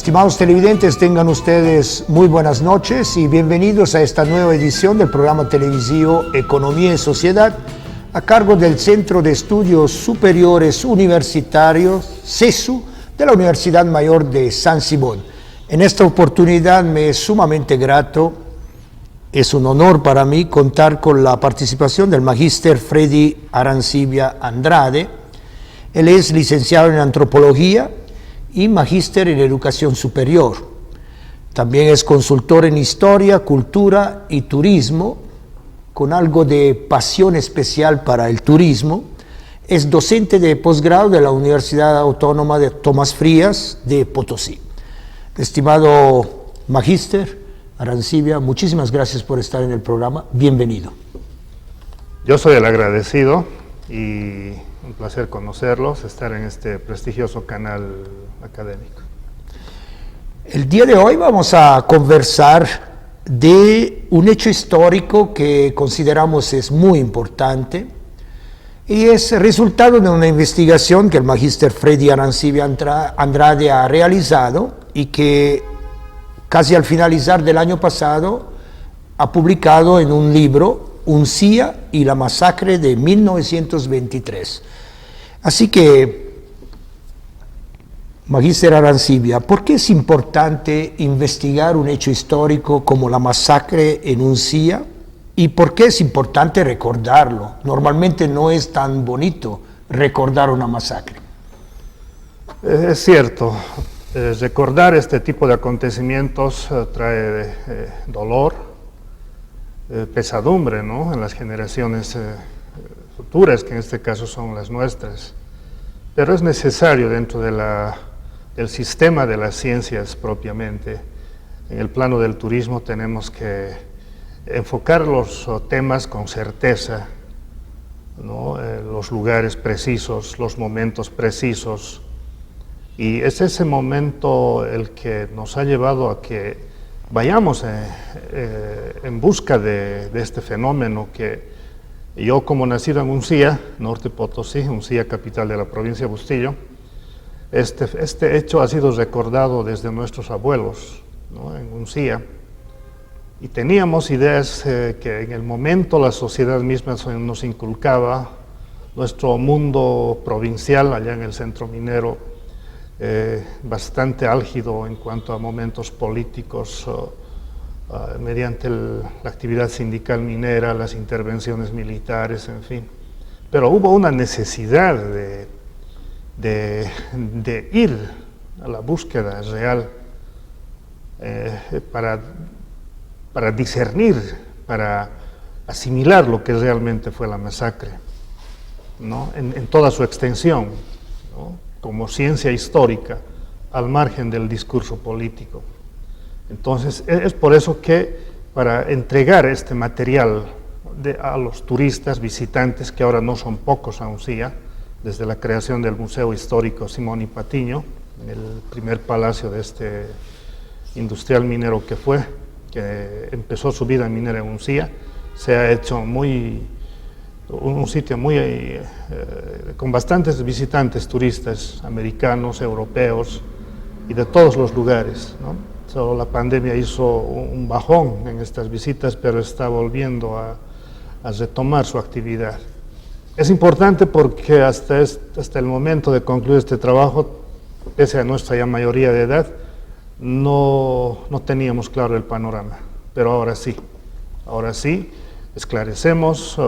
Estimados televidentes, tengan ustedes muy buenas noches y bienvenidos a esta nueva edición del programa televisivo Economía y Sociedad, a cargo del Centro de Estudios Superiores Universitarios, CESU, de la Universidad Mayor de San Simón. En esta oportunidad me es sumamente grato, es un honor para mí contar con la participación del magíster Freddy Arancibia Andrade. Él es licenciado en Antropología y magíster en Educación Superior. También es consultor en Historia, Cultura y Turismo, con algo de pasión especial para el turismo. Es docente de posgrado de la Universidad Autónoma de Tomás Frías de Potosí. Estimado magíster Arancibia, muchísimas gracias por estar en el programa. Bienvenido. Yo soy el agradecido y un placer conocerlos, estar en este prestigioso canal académico. El día de hoy vamos a conversar de un hecho histórico que consideramos es muy importante y es resultado de una investigación que el magíster Freddy Arancibia Andrade ha realizado y que casi al finalizar del año pasado ha publicado en un libro Uncía y la masacre de 1923. Así que, magíster Arancibia, ¿por qué es importante investigar un hecho histórico como la masacre en Uncía? ¿Y por qué es importante recordarlo? Normalmente no es tan bonito recordar una masacre. Es cierto, recordar este tipo de acontecimientos trae dolor, pesadumbre, ¿no?, en las generaciones futuras, que en este caso son las nuestras. Pero es necesario dentro del sistema de las ciencias propiamente. En el plano del turismo tenemos que enfocar los temas con certeza, ¿no?, los lugares precisos, los momentos precisos. Y es ese momento el que nos ha llevado a que vayamos en busca de este fenómeno que yo, como nacido en Uncía, Norte Potosí, Uncía capital de la provincia de Bustillo, este hecho ha sido recordado desde nuestros abuelos, ¿no?, en Uncía, y teníamos ideas que en el momento la sociedad misma nos inculcaba, nuestro mundo provincial allá en el centro minero, bastante álgido en cuanto a momentos políticos, mediante la actividad sindical minera, las intervenciones militares, en fin. Pero hubo una necesidad de ir a la búsqueda real para discernir, para asimilar lo que realmente fue la masacre, ¿no?, en toda su extensión, ¿no?, como ciencia histórica, al margen del discurso político. Entonces, es por eso que para entregar este material a los turistas, visitantes, que ahora no son pocos a Uncía, desde la creación del Museo Histórico Simón y Patiño, en el primer palacio de este industrial minero que empezó su vida minera en Uncía, se ha hecho un sitio muy con bastantes visitantes turistas americanos, europeos y de todos los lugares, ¿no? Solo la pandemia hizo un bajón en estas visitas, pero está volviendo a retomar su actividad. Es importante porque hasta el momento de concluir este trabajo, pese a nuestra ya mayoría de edad, no teníamos claro el panorama, pero ahora sí, esclarecemos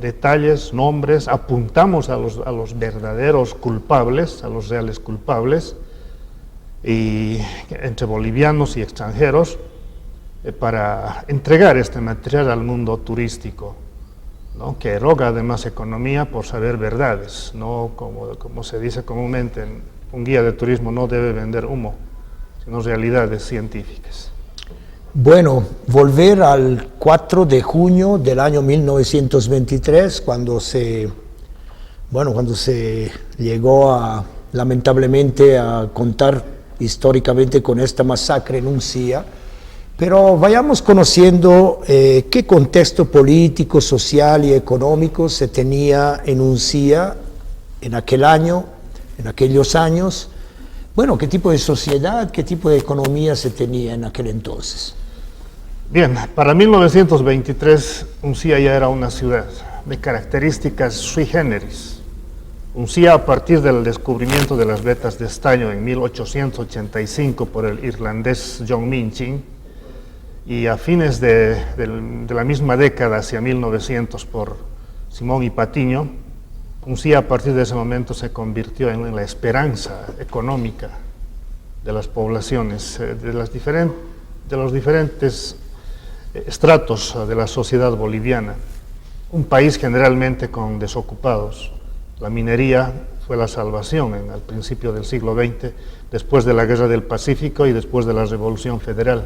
detalles, nombres, apuntamos a los verdaderos culpables, a los reales culpables, y entre bolivianos y extranjeros, para entregar este material al mundo turístico, ¿no?, que eroga además economía por saber verdades, no como se dice comúnmente, un guía de turismo no debe vender humo, sino realidades científicas. Bueno, volver al 4 de junio del año 1923, cuando se llegó lamentablemente a contar históricamente con esta masacre en Uncía, pero vayamos conociendo qué contexto político, social y económico se tenía en Uncía en aquellos años, Bueno, ¿qué tipo de sociedad, qué tipo de economía se tenía en aquel entonces? Bien, para 1923 Uncía ya era una ciudad de características sui generis. Uncía, a partir del descubrimiento de las vetas de estaño en 1885 por el irlandés John Minchin, y a fines de la misma década, hacia 1900, por Simón y Patiño, Uncía a partir de ese momento se convirtió en la esperanza económica de las poblaciones, de los diferentes estratos de la sociedad boliviana. Un país generalmente con desocupados. La minería fue la salvación al principio del siglo XX, después de la Guerra del Pacífico y después de la Revolución Federal.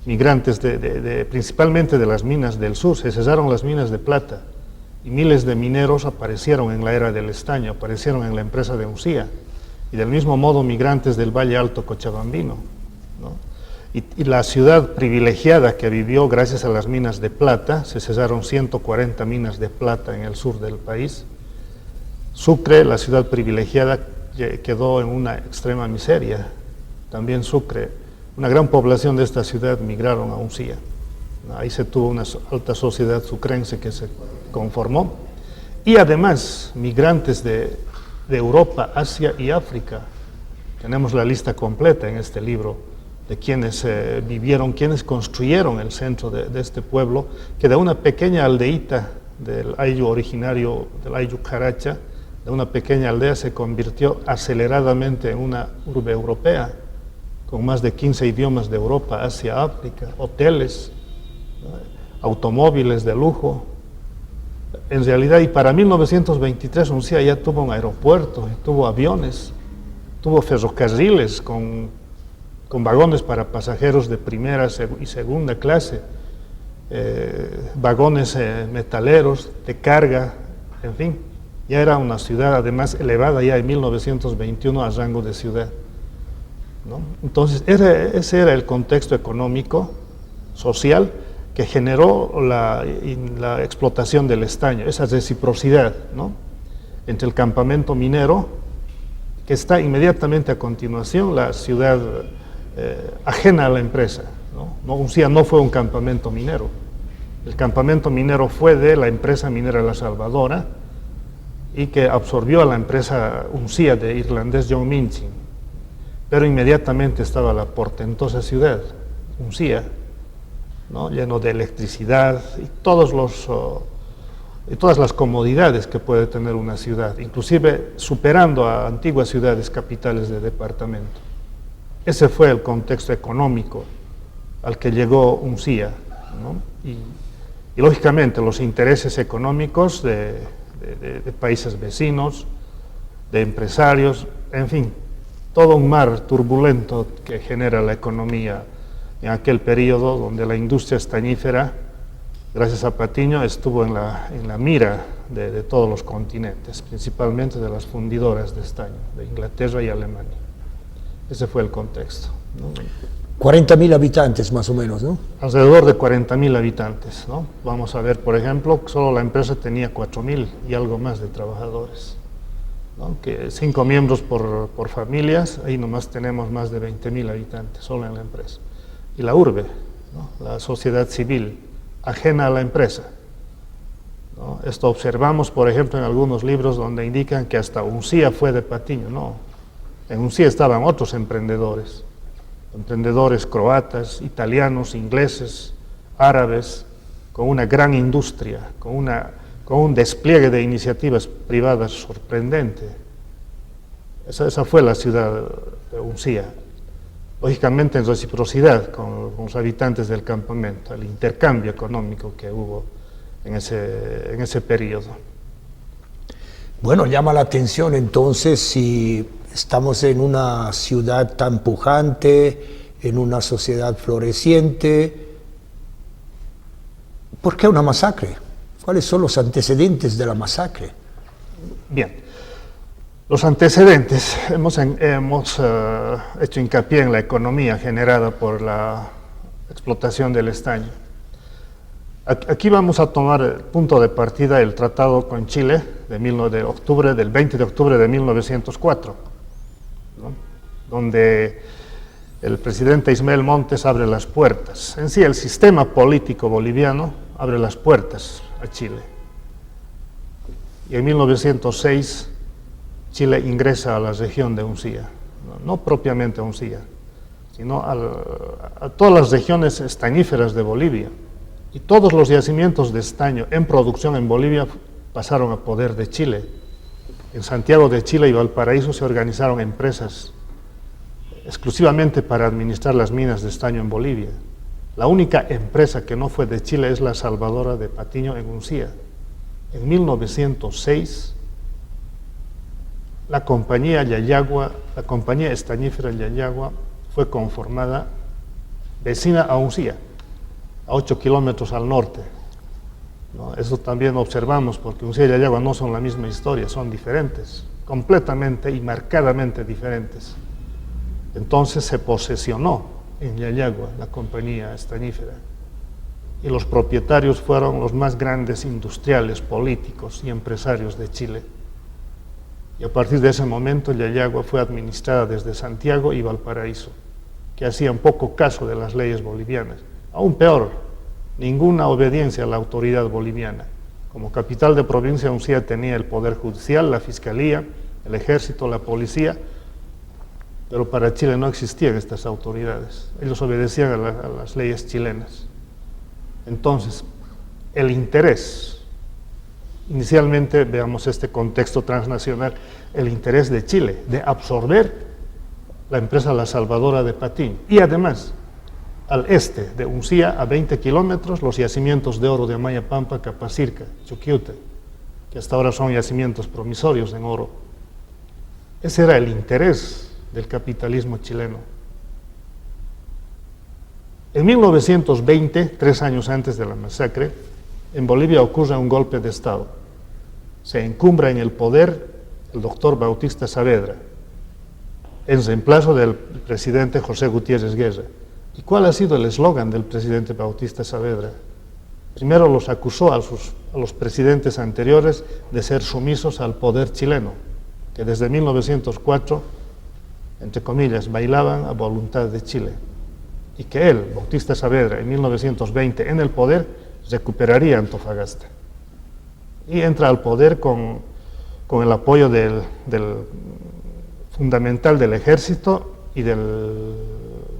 Migrantes principalmente de las minas del sur, se cesaron las minas de plata y miles de mineros aparecieron en la era del estaño, aparecieron en la empresa de Uncía, y del mismo modo migrantes del Valle Alto Cochabambino, ¿no? Y la ciudad privilegiada que vivió gracias a las minas de plata, se cesaron 140 minas de plata en el sur del país. Sucre, la ciudad privilegiada, quedó en una extrema miseria. También Sucre, una gran población de esta ciudad migraron a Uncía. Ahí se tuvo una alta sociedad sucrense que se conformó. Y además, migrantes de Europa, Asia y África. Tenemos la lista completa en este libro de quienes vivieron, quienes construyeron el centro de este pueblo, que de una pequeña aldeíta del Ayllu originario, del Ayllu Caracha, de una pequeña aldea se convirtió aceleradamente en una urbe europea, con más de 15 idiomas de Europa, Asia, África, hoteles, automóviles de lujo. En realidad, y para 1923 Uncía ya tuvo un aeropuerto, tuvo aviones, tuvo ferrocarriles con vagones para pasajeros de primera y segunda clase, vagones metaleros de carga, en fin. Ya era una ciudad además elevada ya en 1921 a rango de ciudad, ¿no? Entonces ese era el contexto económico, social, que generó la explotación del estaño, esa reciprocidad, ¿no?, entre el campamento minero, que está inmediatamente a continuación, la ciudad ajena a la empresa, ¿no? Uncía no fue un campamento minero. El campamento minero fue de la empresa minera La Salvadora y que absorbió a la empresa Uncía de irlandés John Minchin. Pero inmediatamente estaba la portentosa ciudad, Uncía, ¿no?, lleno de electricidad y todas las comodidades que puede tener una ciudad, inclusive superando a antiguas ciudades capitales de departamento. Ese fue el contexto económico al que llegó Uncía, ¿no? Y lógicamente los intereses económicos de países vecinos, de empresarios, en fin, todo un mar turbulento que genera la economía en aquel periodo donde la industria estañífera, gracias a Patiño, estuvo en la mira de todos los continentes, principalmente de las fundidoras de estaño, de Inglaterra y Alemania. Ese fue el contexto, ¿no? 40.000 habitantes más o menos, ¿no? Alrededor de 40.000 habitantes, ¿no? Vamos a ver, por ejemplo, que solo la empresa tenía 4.000 y algo más de trabajadores, ¿no? Que 5 miembros por familias, ahí nomás tenemos más de 20.000 habitantes solo en la empresa. Y la urbe, ¿no?, la sociedad civil, ajena a la empresa, ¿no? Esto observamos, por ejemplo, en algunos libros donde indican que hasta Uncía fue de Patiño. No, en Uncía estaban otros emprendedores croatas, italianos, ingleses, árabes, con una gran industria, con un despliegue de iniciativas privadas sorprendente. Esa fue la ciudad de Uncía, lógicamente en reciprocidad con los habitantes del campamento, el intercambio económico que hubo en ese periodo. Bueno, llama la atención entonces, si estamos en una ciudad tan pujante, en una sociedad floreciente, ¿por qué una masacre? ¿Cuáles son los antecedentes de la masacre? Bien, los antecedentes, hemos hecho hincapié en la economía generada por la explotación del estaño. Aquí vamos a tomar el punto de partida el tratado con Chile del 20 de octubre de 1904, ¿no?, donde el presidente Ismael Montes abre las puertas. En sí, el sistema político boliviano abre las puertas a Chile. Y en 1906, Chile ingresa a la región de Uncía, no propiamente a Uncía, sino a todas las regiones estañíferas de Bolivia. Y todos los yacimientos de estaño en producción en Bolivia pasaron a poder de Chile. En Santiago de Chile y Valparaíso se organizaron empresas exclusivamente para administrar las minas de estaño en Bolivia. La única empresa que no fue de Chile es la Salvadora de Patiño en Uncía. En 1906, la compañía Yayagua, la compañía estañífera Yayagua, fue conformada vecina a Uncía, a 8 kilómetros al norte. ¿No? Eso también observamos, porque Uncía y Yayagua no son la misma historia, son diferentes, completamente y marcadamente diferentes. Entonces se posesionó en Yayagua la compañía estañífera, y los propietarios fueron los más grandes industriales, políticos y empresarios de Chile. Y a partir de ese momento Yayagua fue administrada desde Santiago y Valparaíso, que hacían poco caso de las leyes bolivianas. Aún peor, ninguna obediencia a la autoridad boliviana. Como capital de provincia, Uncía tenía el poder judicial, la fiscalía, el ejército, la policía, pero para Chile no existían estas autoridades. Ellos obedecían a las leyes chilenas. Entonces, el interés, inicialmente veamos este contexto transnacional, el interés de Chile de absorber la empresa La Salvadora de Patiño, y además al este de Uncía, a 20 kilómetros, los yacimientos de oro de Amayapampa, Capacirca, Chuquiute, que hasta ahora son yacimientos promisorios en oro. Ese era el interés del capitalismo chileno. En 1920, 3 años antes de la masacre, en Bolivia ocurre un golpe de Estado. Se encumbra en el poder el doctor Bautista Saavedra, en reemplazo del presidente José Gutiérrez Guerra. ¿Y cuál ha sido el eslogan del presidente Bautista Saavedra? Primero los acusó a los presidentes anteriores de ser sumisos al poder chileno, que desde 1904, entre comillas, bailaban a voluntad de Chile. Y que él, Bautista Saavedra, en 1920, en el poder, recuperaría Antofagasta. Y entra al poder con el apoyo del fundamental del ejército y del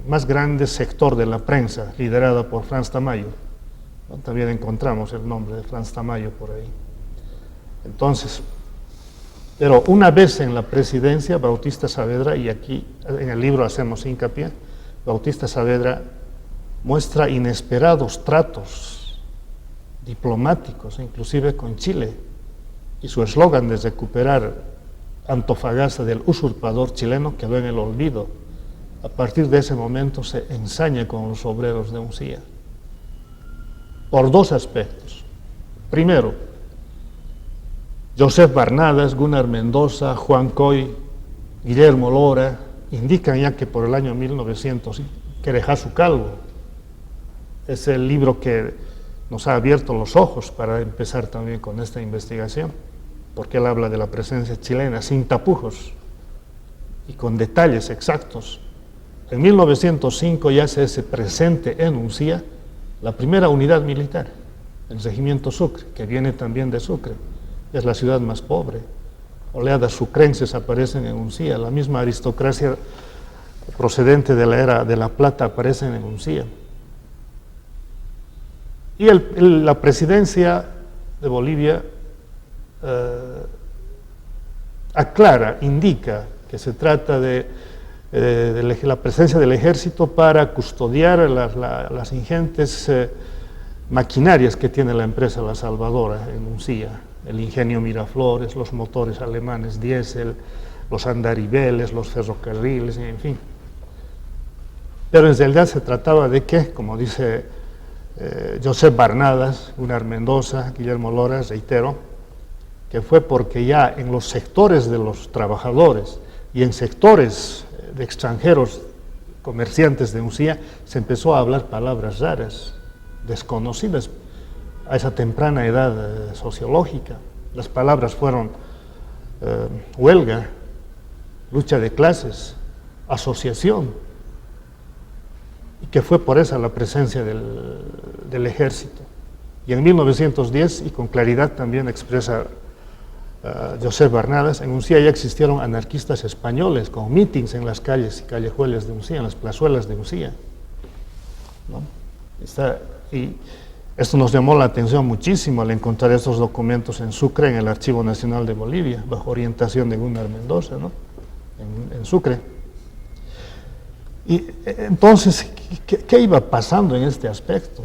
más grande sector de la prensa, liderada por Franz Tamayo. ¿No? También encontramos el nombre de Franz Tamayo por ahí. Entonces, pero una vez en la presidencia, Bautista Saavedra, y aquí en el libro hacemos hincapié, Bautista Saavedra muestra inesperados tratos diplomáticos, inclusive con Chile, y su eslogan de recuperar Antofagasta del usurpador chileno quedó en el olvido. A partir de ese momento se ensaña con los obreros de Uncía, por 2 aspectos. Primero, Joseph Barnadas, Gunnar Mendoza, Juan Coy, Guillermo Lora, indican ya que por el año 1900 quiere dejar su cargo. Es el libro que nos ha abierto los ojos para empezar también con esta investigación, porque él habla de la presencia chilena sin tapujos y con detalles exactos. En 1905 ya se hace presente en Uncía la primera unidad militar, el Regimiento Sucre, que viene también de Sucre. Es la ciudad más pobre. Oleadas sucrenses aparecen en Uncía, la misma aristocracia procedente de la era de la plata aparece en Uncía. Y la presidencia de Bolivia aclara, indica que se trata de la presencia del ejército para custodiar las ingentes maquinarias que tiene la empresa La Salvadora en Uncía, el ingenio Miraflores, los motores alemanes diésel, los andariveles, los ferrocarriles, en fin. Pero en realidad se trataba de que, como dice Joseph Barnadas, Gunnar Mendoza, Guillermo Lora, reitero, que fue porque ya en los sectores de los trabajadores y en sectores de extranjeros, comerciantes de Uncía, se empezó a hablar palabras raras, desconocidas a esa temprana edad sociológica. Las palabras fueron huelga, lucha de clases, asociación, y que fue por esa la presencia del ejército. Y en 1910, y con claridad también expresa Josep Barnadas, en Uncía ya existieron anarquistas españoles con mítings en las calles y callejuelas de Uncía, en las plazuelas de Uncía, ¿no? Y esto nos llamó la atención muchísimo al encontrar estos documentos en Sucre, en el Archivo Nacional de Bolivia, bajo orientación de Gunnar Mendoza, ¿no? en Sucre. Y entonces, ¿qué iba pasando en este aspecto?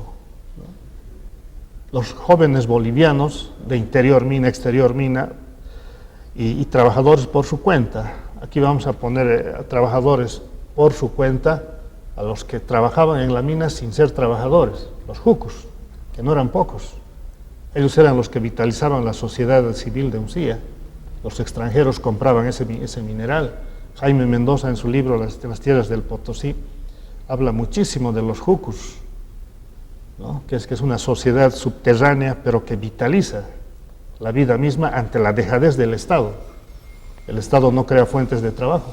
Los jóvenes bolivianos de interior mina, exterior mina y trabajadores por su cuenta. Aquí vamos a poner a trabajadores por su cuenta, a los que trabajaban en la mina sin ser trabajadores, los jucos, que no eran pocos. Ellos eran los que vitalizaron la sociedad civil de Uncía. Los extranjeros compraban ese mineral. Jaime Mendoza, en su libro Las tierras del Potosí, habla muchísimo de los jucos, ¿no? que es una sociedad subterránea, pero que vitaliza la vida misma ante la dejadez del Estado. El Estado no crea fuentes de trabajo.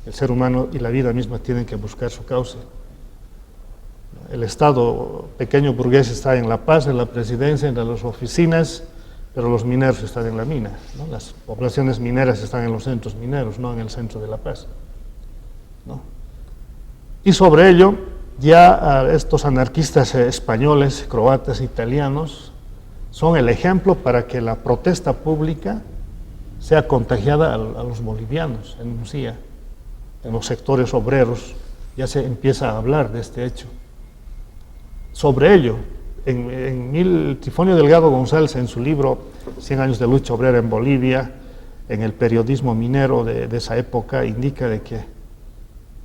El ser humano y la vida misma tienen que buscar su cauce. El Estado pequeño burgués está en La Paz, en la presidencia, en las oficinas, pero los mineros están en la mina, ¿no? Las poblaciones mineras están en los centros mineros, no en el centro de La Paz, ¿no? Y sobre ello, ya estos anarquistas españoles, croatas, italianos, son el ejemplo para que la protesta pública sea contagiada a los bolivianos en Uncía. En los sectores obreros ya se empieza a hablar de este hecho. Sobre ello, Trifonio Delgado González, en su libro 100 años de lucha obrera en Bolivia, en el periodismo minero de esa época, indica de que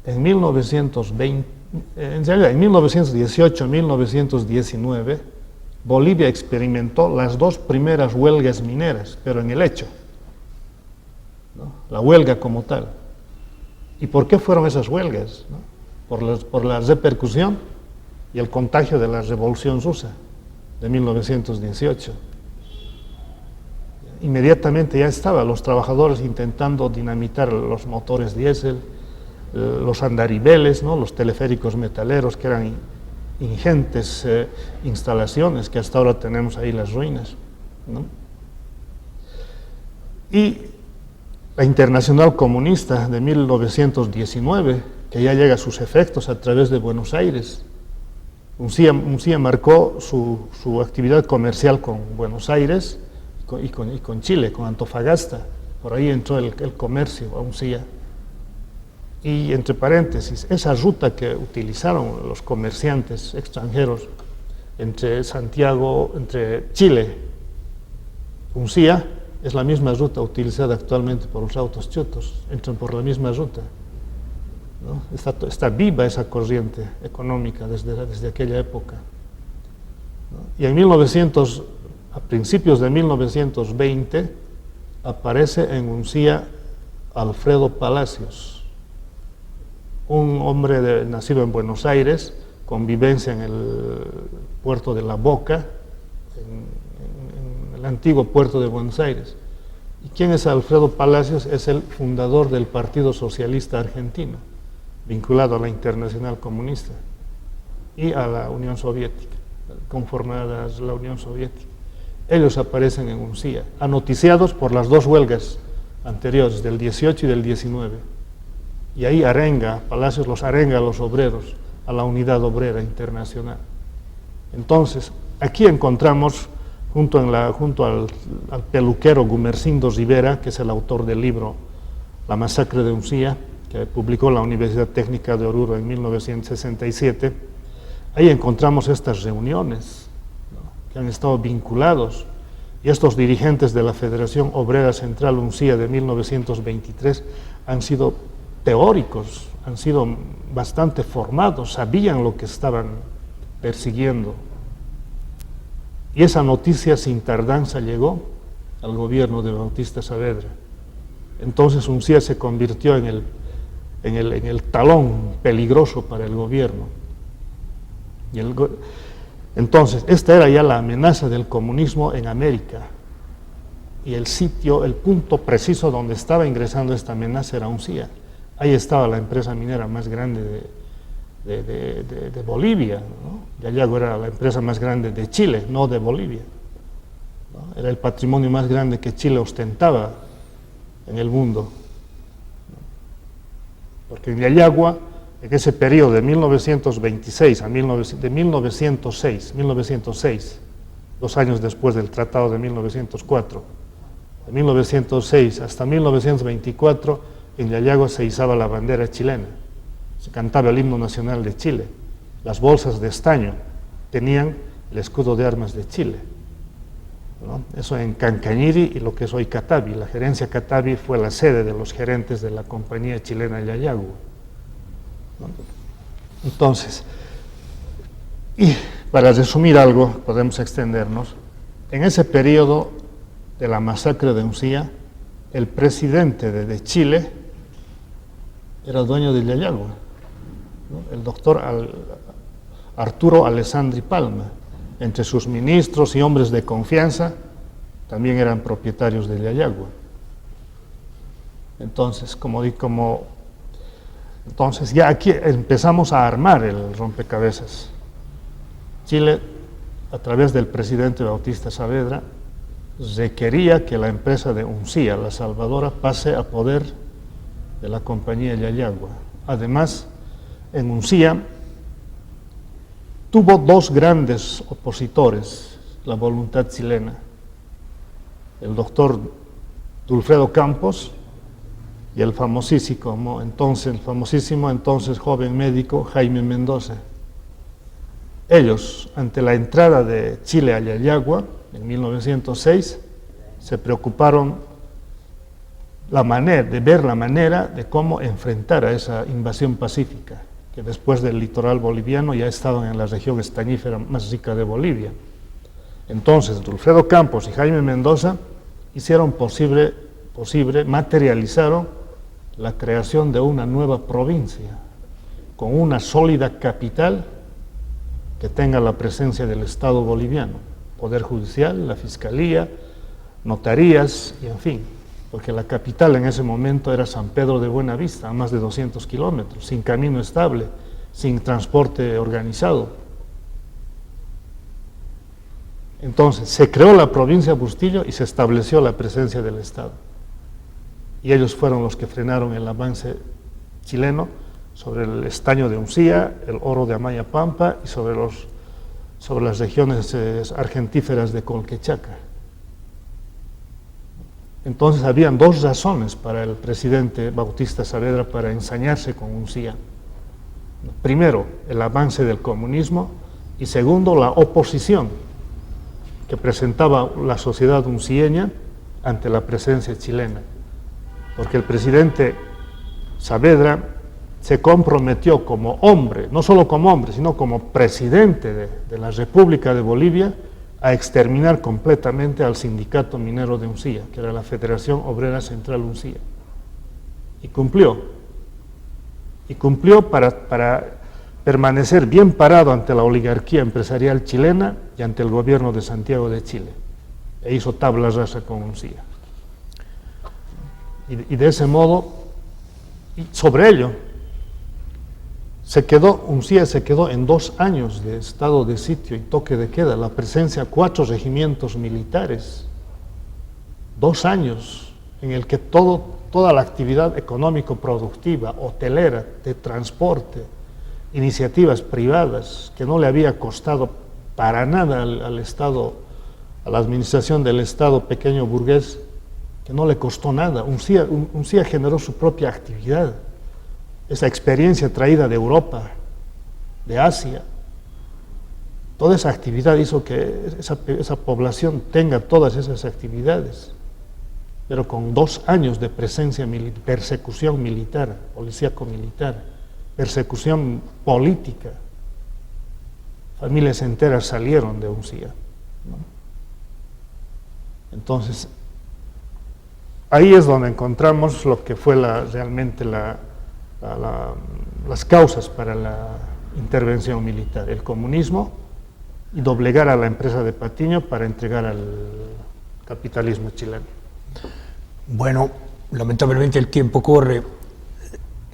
en 1918-1919, Bolivia experimentó las dos primeras huelgas mineras, pero en el hecho, ¿no? La huelga como tal. ¿Y por qué fueron esas huelgas? ¿No? Por la repercusión y el contagio de la Revolución Rusa de 1918. Inmediatamente ya estaban los trabajadores intentando dinamitar los motores diésel, los andaribeles, ¿no? Los teleféricos metaleros, que eran ingentes instalaciones que hasta ahora tenemos ahí las ruinas, ¿no? Y la Internacional Comunista de 1919, que ya llega a sus efectos a través de Buenos Aires. Uncía marcó su actividad comercial con Buenos Aires y con Chile, con Antofagasta. Por ahí entró el comercio a Uncía. Y entre paréntesis, esa ruta que utilizaron los comerciantes extranjeros entre Santiago, entre Chile, Uncía, es la misma ruta utilizada actualmente por los autos chutos, entran por la misma ruta, ¿no? Está viva esa corriente económica desde aquella época, ¿no? Y a principios de 1920 aparece en Uncía Alfredo Palacios, un hombre nacido en Buenos Aires, con vivencia en el puerto de La Boca, en el antiguo puerto de Buenos Aires. ¿Y quién es Alfredo Palacios? Es el fundador del Partido Socialista Argentino, vinculado a la Internacional Comunista y a la Unión Soviética, conformadas la Unión Soviética. Ellos aparecen en Uncía, anoticiados por las dos huelgas anteriores, del 18 y del 19. Y ahí Palacios los arenga a los obreros, a la Unidad Obrera Internacional. Entonces, aquí encontramos, junto al peluquero Gumersindo Rivera, que es el autor del libro La masacre de Uncía, que publicó la Universidad Técnica de Oruro en 1967, ahí encontramos estas reuniones, ¿no? Que han estado vinculados, y estos dirigentes de la Federación Obrera Central Uncía de 1923 han sido teóricos, han sido bastante formados, sabían lo que estaban persiguiendo. Y esa noticia sin tardanza llegó al gobierno de Bautista Saavedra. Entonces Uncía se convirtió en el talón peligroso para el gobierno. Entonces, esta era ya la amenaza del comunismo en América. Y el punto preciso donde estaba ingresando esta amenaza era Uncía. Ahí estaba la empresa minera más grande de Bolivia, ¿no? Yayago era la empresa más grande de Chile, no de Bolivia, ¿no? Era el patrimonio más grande que Chile ostentaba en el mundo. Porque en Yayagua, en ese periodo de 1926 a 1906, 2 años después del Tratado de 1904, de 1906 hasta 1924, en Yayagua se izaba la bandera chilena, se cantaba el himno nacional de Chile, las bolsas de estaño tenían el escudo de armas de Chile, ¿no? Eso en Cancañiri y lo que es hoy Catavi. La gerencia Catavi fue la sede de los gerentes de la compañía chilena Yayagua, ¿no? Entonces, y para resumir algo, podemos extendernos, en ese periodo de la masacre de Uncía, el presidente de Chile era dueño de Yayagua, ¿no? El doctor Arturo Alessandri Palma. Entre sus ministros y hombres de confianza también eran propietarios de Yayagua. Entonces, entonces ya aquí empezamos a armar el rompecabezas. Chile, a través del presidente Bautista Saavedra, requería que la empresa de Uncía, La Salvadora, pase a poder de la compañía Yayagua. Además, en Uncía tuvo 2 grandes opositores, la voluntad chilena, el doctor Dulfredo Campos y el famosísimo entonces joven médico Jaime Mendoza. Ellos, ante la entrada de Chile a Yayagua en 1906, se preocuparon de ver la manera de cómo enfrentar a esa invasión pacífica, que después del litoral boliviano ya estaban en la región estañífera más rica de Bolivia. Entonces, Dulfredo Campos y Jaime Mendoza hicieron materializaron la creación de una nueva provincia, con una sólida capital que tenga la presencia del Estado boliviano, Poder Judicial, la Fiscalía, notarías y en fin, porque la capital en ese momento era San Pedro de Buenavista, a más de 200 kilómetros, sin camino estable, sin transporte organizado. Entonces, se creó la provincia de Bustillo y se estableció la presencia del Estado. Y ellos fueron los que frenaron el avance chileno sobre el estaño de Uncía, el oro de Amaya-Pampa y sobre las regiones argentíferas de Colquechaca. Entonces habían 2 razones para el presidente Bautista Saavedra para ensañarse con Uncía. Primero, el avance del comunismo y segundo, la oposición que presentaba la sociedad uncieña ante la presencia chilena. Porque el presidente Saavedra se comprometió como hombre, no solo como hombre, sino como presidente de la República de Bolivia, a exterminar completamente al sindicato minero de Uncía, que era la Federación Obrera Central Uncía. Y cumplió para permanecer bien parado ante la oligarquía empresarial chilena y ante el gobierno de Santiago de Chile. E hizo tabla rasa con Uncía. Y de ese modo, y sobre ello, Uncía se quedó en 2 años de estado de sitio y toque de queda, la presencia de 4 regimientos militares, 2 años en el que toda la actividad económico-productiva, hotelera, de transporte, iniciativas privadas, que no le había costado para nada al Estado, a la administración del Estado pequeño burgués, que no le costó nada. Uncía generó su propia actividad. Esa experiencia traída de Europa, de Asia, toda esa actividad hizo que esa población tenga todas esas actividades, pero con 2 años de persecución militar, policíaco-militar, persecución política, familias enteras salieron de Uncía, ¿no? Entonces, ahí es donde encontramos lo que fue realmente las causas para la intervención militar, el comunismo y doblegar a la empresa de Patiño para entregar al capitalismo chileno. Bueno, lamentablemente el tiempo corre.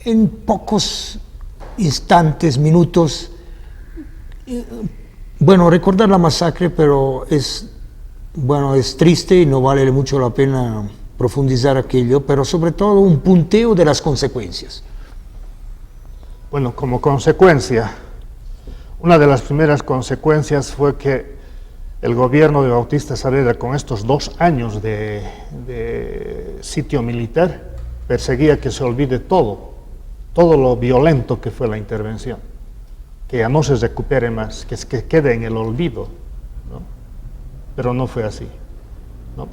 en pocos instantes, minutos, bueno, recordar la masacre, pero es triste y no vale mucho la pena profundizar aquello, pero sobre todo un punteo de las consecuencias. Bueno, como consecuencia, una de las primeras consecuencias fue que el gobierno de Bautista Saavedra, con estos 2 años de sitio militar, perseguía que se olvide todo lo violento que fue la intervención, que ya no se recupere más, que quede en el olvido, ¿no? Pero no fue así, ¿no?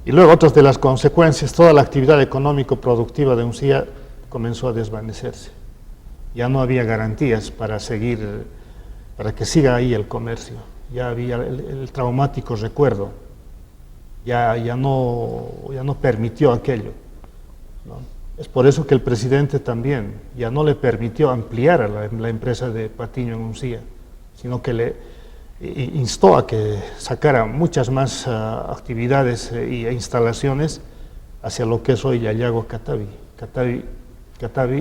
Y luego otras de las consecuencias, toda la actividad económico-productiva de Uncía comenzó a desvanecerse. Ya no había garantías para que siga ahí el comercio. Ya había el traumático recuerdo, ya no permitió aquello, ¿no? Es por eso que el presidente también ya no le permitió ampliar a la empresa de Patiño en Uncía, sino que le instó a que sacara muchas más actividades e instalaciones hacia lo que es hoy Yayago Catavi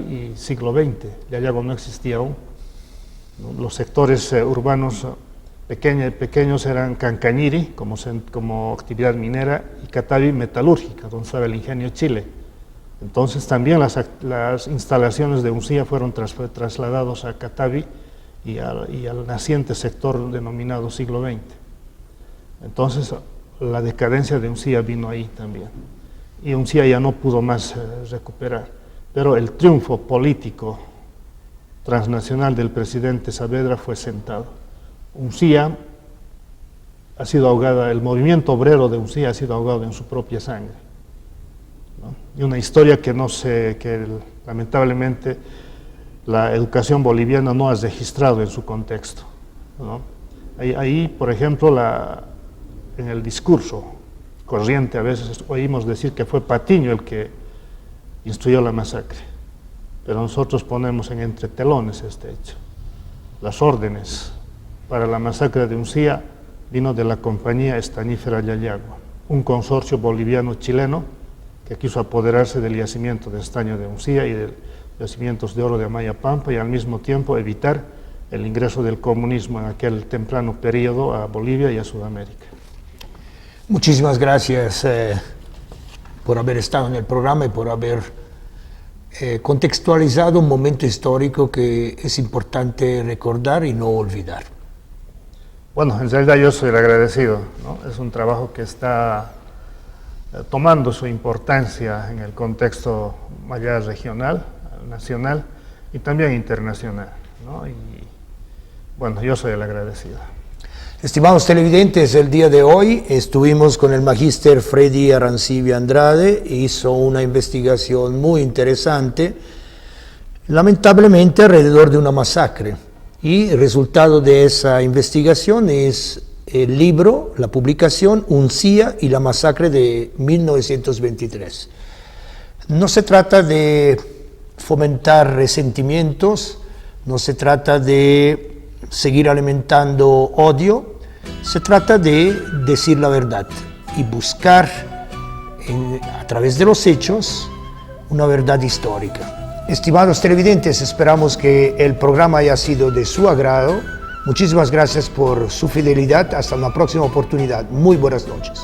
y siglo XX. Yayago no existía aún, ¿no? Los sectores urbanos pequeños eran Cancañiri como actividad minera y Catavi metalúrgica, donde estaba el ingenio Chile. Entonces también las instalaciones de Uncía fueron trasladados a Catavi y al naciente sector denominado siglo XX. Entonces la decadencia de Uncía vino ahí también, y Uncía ya no pudo más recuperar. Pero el triunfo político transnacional del presidente Saavedra fue sentado. Uncía ha sido ahogada, el movimiento obrero de Uncía ha sido ahogado en su propia sangre, ¿no? Y una historia que lamentablemente la educación boliviana no ha registrado en su contexto, ¿no? Ahí, por ejemplo, en el discurso corriente a veces oímos decir que fue Patiño el que instruyó la masacre, pero nosotros ponemos en entretelones este hecho. Las órdenes para la masacre de Uncía vino de la compañía estañífera Yayago, un consorcio boliviano-chileno que quiso apoderarse del yacimiento de estaño de Uncía y de yacimientos de oro de Amaya-Pampa, y al mismo tiempo evitar el ingreso del comunismo en aquel temprano periodo a Bolivia y a Sudamérica. Muchísimas gracias por haber estado en el programa y por haber contextualizado un momento histórico que es importante recordar y no olvidar. Bueno, en realidad yo soy el agradecido, ¿no? Es un trabajo que está tomando su importancia en el contexto más allá regional, nacional y también internacional, ¿no? Y bueno, yo soy el agradecido. Estimados televidentes, el día de hoy estuvimos con el magíster Freddy Arancibia Andrade. Hizo una investigación muy interesante, lamentablemente alrededor de una masacre, y el resultado de esa investigación es el libro, la publicación Uncía y la masacre de 1923. No se trata de fomentar resentimientos, no se trata de seguir alimentando odio, se trata de decir la verdad y buscar a través de los hechos una verdad histórica. Estimados televidentes, esperamos que el programa haya sido de su agrado. Muchísimas gracias por su fidelidad. Hasta una próxima oportunidad. Muy buenas noches.